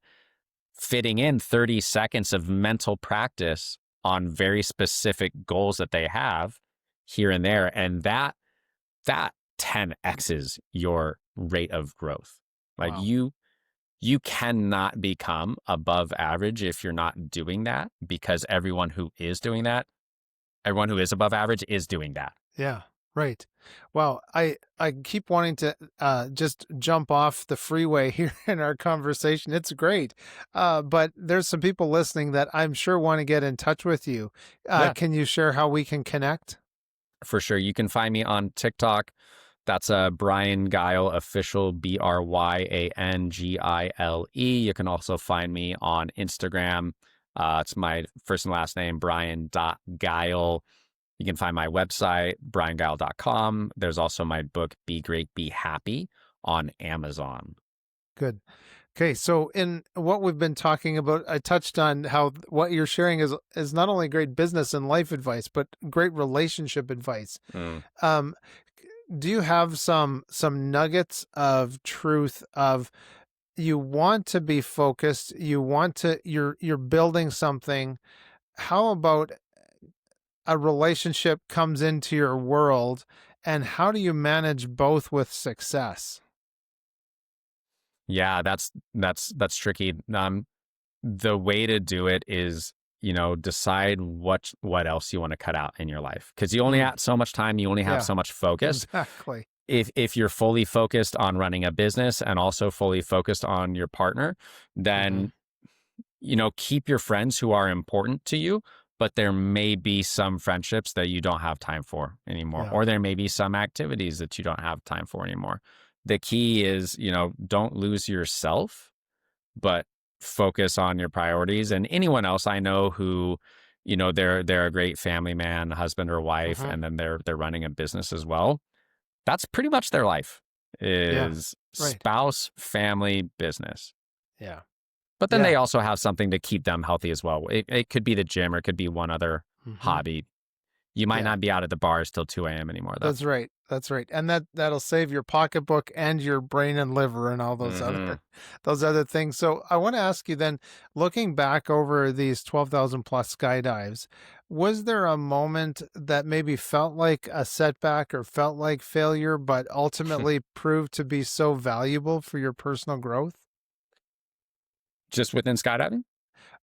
fitting in 30 seconds of mental practice on very specific goals that they have here and there. And that 10x's your rate of growth. Like Wow. you cannot become above average if you're not doing that, because everyone who is above average is doing that. Yeah, right. Wow, I keep wanting to just jump off the freeway here in our conversation. It's great, but there's some people listening that I'm sure want to get in touch with you. Yeah, Can you share how we can connect? for sure. You can find me on TikTok. That's Bryan Gile official, Bryangile. You can also find me on Instagram. It's my first and last name, Bryan.Gile. You can find my website, BryanGile.com. There's also my book, Be Great, Be Happy, on Amazon. Good. Okay, so in what we've been talking about, I touched on how what you're sharing is not only great business and life advice, but great relationship advice. Um, do you have some nuggets of truth of you want to be focused, you're building something. How about a relationship comes into your world, and how do you manage both with success? Yeah, that's tricky. The way to do it is, decide what else you want to cut out in your life, because you only have so much time, you only have Yeah, so much focus. exactly. If you're fully focused on running a business and also fully focused on your partner, then keep your friends who are important to you, but there may be some friendships that you don't have time for anymore, Yeah. or there may be some activities that you don't have time for anymore. The key is, don't lose yourself, but focus on your priorities. And anyone else I know who, they're a great family man, husband or wife, and then they're running a business as well. That's pretty much their life, Yeah. is Right. spouse, family, business. Yeah. But then Yeah. they also have something to keep them healthy as well. It could be the gym, or it could be one other hobby. You might Yeah. not be out at the bars till 2 a.m. anymore, though. That's right. That's right. And that'll save your pocketbook and your brain and liver and all those other things. So I want to ask you then, looking back over these 12,000 plus skydives, was there a moment that maybe felt like a setback or felt like failure, but ultimately proved to be so valuable for your personal growth? Just within skydiving?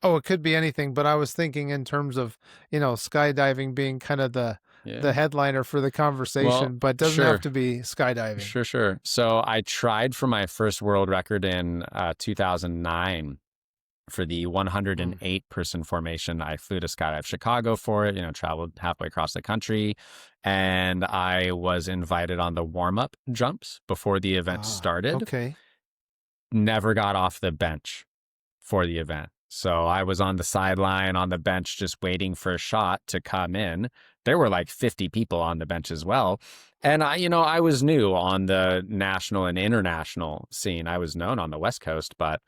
Oh, it could be anything, but I was thinking in terms of, skydiving being kind of the Yeah. headliner for the Well, conversation, but doesn't have sure. to be skydiving. Sure. So I tried for my first world record in 2009 for the 108 person formation. I flew to Skydive Chicago for it, traveled halfway across the country, and I was invited on the warm-up jumps before the event started. Okay. Never got off the bench for the event. So I was on the sideline on the bench just waiting for a shot to come in. There were like 50 people on the bench as well. And I was new on the national and international scene. I was known on the West Coast, but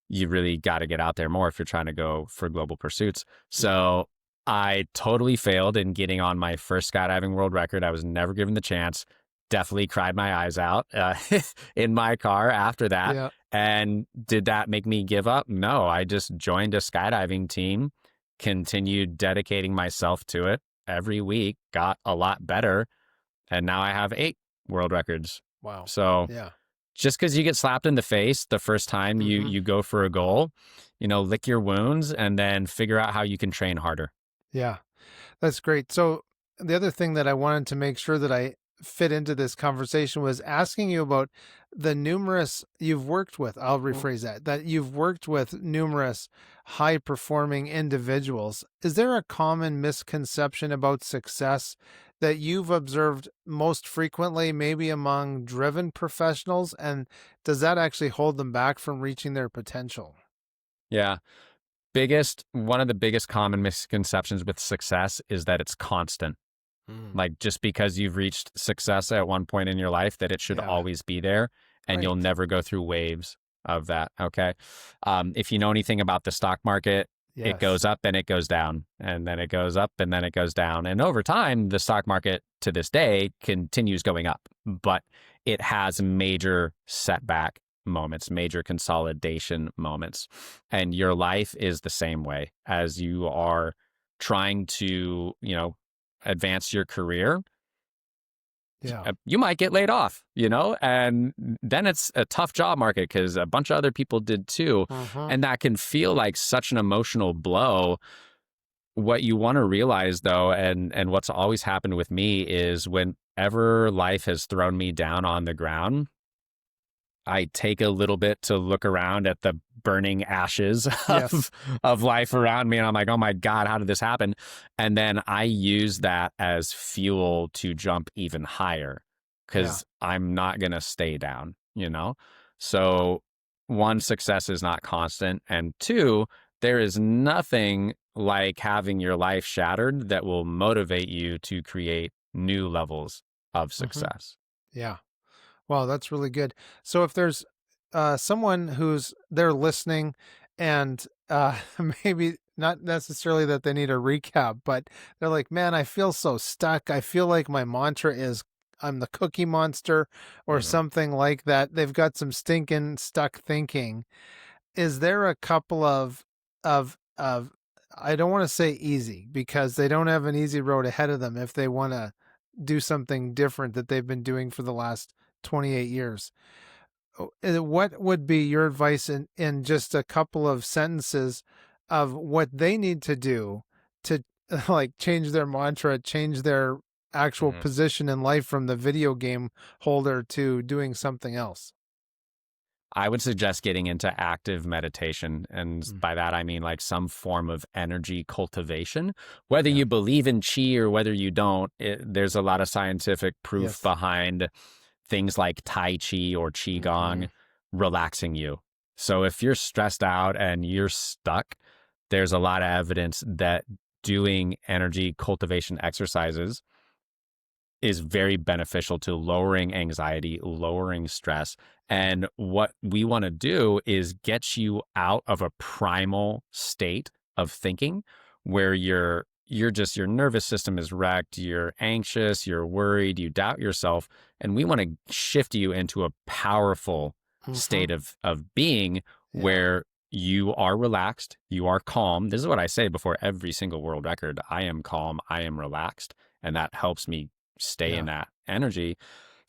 you really got to get out there more if you're trying to go for global pursuits. So I totally failed in getting on my first skydiving world record. I was never given the chance. Definitely cried my eyes out in my car after that. Yeah. And did that make me give up? No, I just joined a skydiving team, continued dedicating myself to it every week, got a lot better, and now I have 8 world records. Wow. So Yeah. just because you get slapped in the face the first time you go for a goal, lick your wounds and then figure out how you can train harder. Yeah. That's great. So the other thing that I wanted to make sure that I fit into this conversation was asking you about the numerous you've worked with. I'll rephrase that you've worked with numerous high performing individuals. Is there a common misconception about success that you've observed most frequently, maybe among driven professionals? And does that actually hold them back from reaching their potential? Yeah. One of the biggest common misconceptions with success is that it's constant. Like, just because you've reached success at one point in your life, that it should always be there, and you'll never go through waves of that. Okay. If you know anything about the stock market, it goes up and it goes down, and then it goes up and then it goes down. And over time, the stock market to this day continues going up, but it has major setback moments, major consolidation moments. And your life is the same way. As you are trying to, advance your career, you might get laid off, and then it's a tough job market because a bunch of other people did too. And that can feel like such an emotional blow. What you want to realize, though, and what's always happened with me, is whenever life has thrown me down on the ground, I take a little bit to look around at the burning ashes of life around me. And I'm like, oh my God, how did this happen? And then I use that as fuel to jump even higher, because I'm not going to stay down, So 1, success is not constant. And 2, there is nothing like having your life shattered that will motivate you to create new levels of success. Yeah. Wow, that's really good. So if there's someone who's they're listening and maybe not necessarily that they need a recap, but they're like, man, I feel so stuck. I feel like my mantra is I'm the cookie monster or something like that. They've got some stinking stuck thinking. Is there a couple of I don't want to say easy because they don't have an easy road ahead of them if they want to do something different that they've been doing for the last 28 years. What would be your advice in just a couple of sentences of what they need to do to like change their mantra, change their actual position in life from the video game holder to doing something else? I would suggest getting into active meditation. And by that, I mean like some form of energy cultivation. Whether you believe in chi or whether you don't, there's a lot of scientific proof behind things like Tai Chi or Qigong relaxing you. So if you're stressed out and you're stuck, there's a lot of evidence that doing energy cultivation exercises is very beneficial to lowering anxiety, lowering stress. And what we want to do is get you out of a primal state of thinking where your nervous system is wrecked, you're anxious, you're worried, you doubt yourself. And we want to shift you into a powerful state of being where you are relaxed, you are calm. This is what I say before every single world record. I am calm, I am relaxed. And that helps me stay in that energy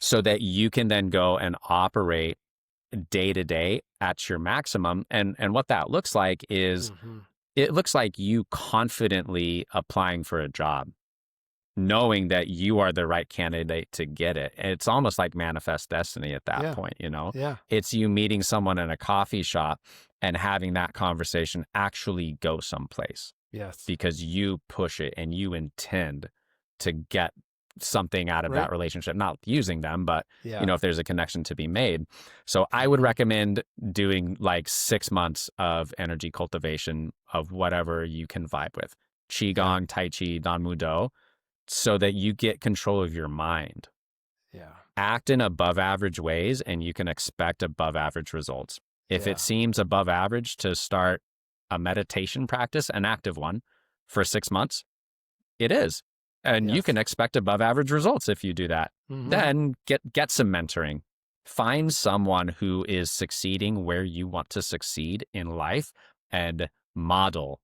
so that you can then go and operate day to day at your maximum. And what that looks like is it looks like you confidently applying for a job, knowing that you are the right candidate to get it. And it's almost like manifest destiny at that point, you know? Yeah. It's you meeting someone in a coffee shop and having that conversation actually go someplace. Yes. Because you push it and you intend to get something out of that relationship, not using them, but you know, if there's a connection to be made. So I would recommend doing like 6 months of energy cultivation of whatever you can vibe with. Qigong, Tai Chi, Dan Mu Do, so that you get control of your mind. Yeah. Act in above average ways and you can expect above average results. If it seems above average to start a meditation practice, an active one, for 6 months, it is. And you can expect above average results if you do that. Then get some mentoring. Find someone who is succeeding where you want to succeed in life and model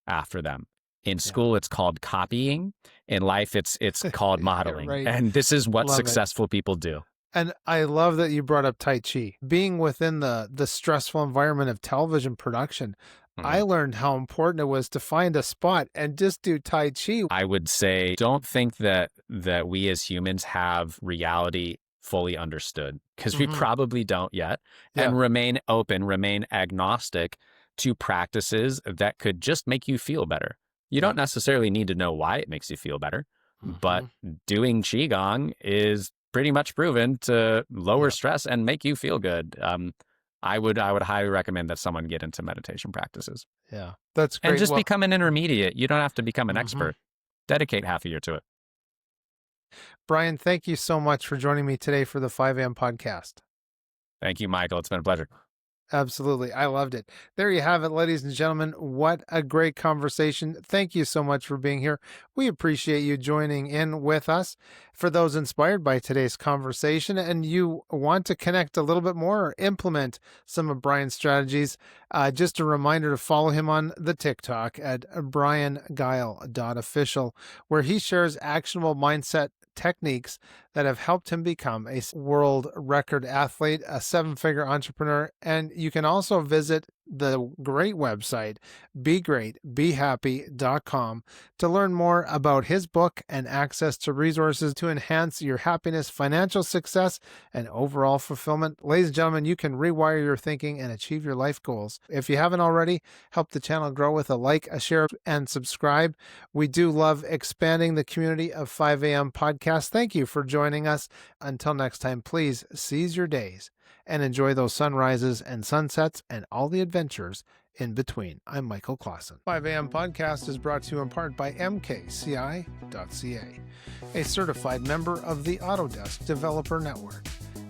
after them. In school, it's called copying. In life, it's called modeling. And this is what successful people do. And I love that you brought up Tai Chi. Being within the stressful environment of television production, I learned how important it was to find a spot and just do Tai Chi. I would say, don't think that we as humans have reality fully understood, because we probably don't yet. And remain open, remain agnostic to practices that could just make you feel better. You don't necessarily need to know why it makes you feel better, but doing Qigong is pretty much proven to lower stress and make you feel good. I would highly recommend that someone get into meditation practices. Yeah, that's great. And just become an intermediate. You don't have to become an expert. Dedicate half a year to it. Bryan, thank you so much for joining me today for the 5 a.m. podcast. Thank you, Michael. It's been a pleasure. Absolutely. I loved it. There you have it, ladies and gentlemen. What a great conversation. Thank you so much for being here. We appreciate you joining in with us. For those inspired by today's conversation and you want to connect a little bit more or implement some of Bryan's strategies, just a reminder to follow him on the TikTok at BryanGile.official, where he shares actionable mindset techniques that have helped him become a world record athlete, a 7-figure entrepreneur. And you can also visit the great website, begreatbehappy.com, to learn more about his book and access to resources to enhance your happiness, financial success, and overall fulfillment. Ladies and gentlemen, you can rewire your thinking and achieve your life goals. If you haven't already, help the channel grow with a like, a share, and subscribe. We do love expanding the community of 5 a.m. podcasts. Thank you for joining us. Until next time, please seize your days and enjoy those sunrises and sunsets and all the adventures in between. I'm Michael Clausen. 5am Podcast is brought to you in part by mkci.ca, a certified member of the Autodesk Developer Network.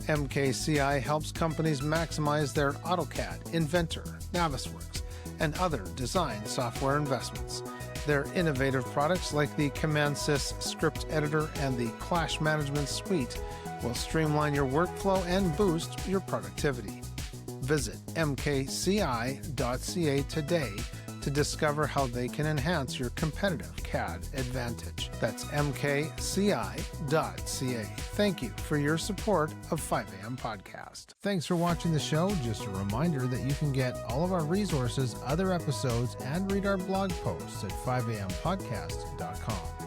MKCI helps companies maximize their AutoCAD, Inventor, Navisworks, and other design software investments. Their innovative products like the CommandSys Script Editor and the Clash Management Suite will streamline your workflow and boost your productivity. Visit mkci.ca today to discover how they can enhance your competitive CAD advantage. That's mkci.ca. Thank you for your support of 5am Podcast. Thanks for watching the show. Just a reminder that you can get all of our resources, other episodes, and read our blog posts at 5ampodcast.com.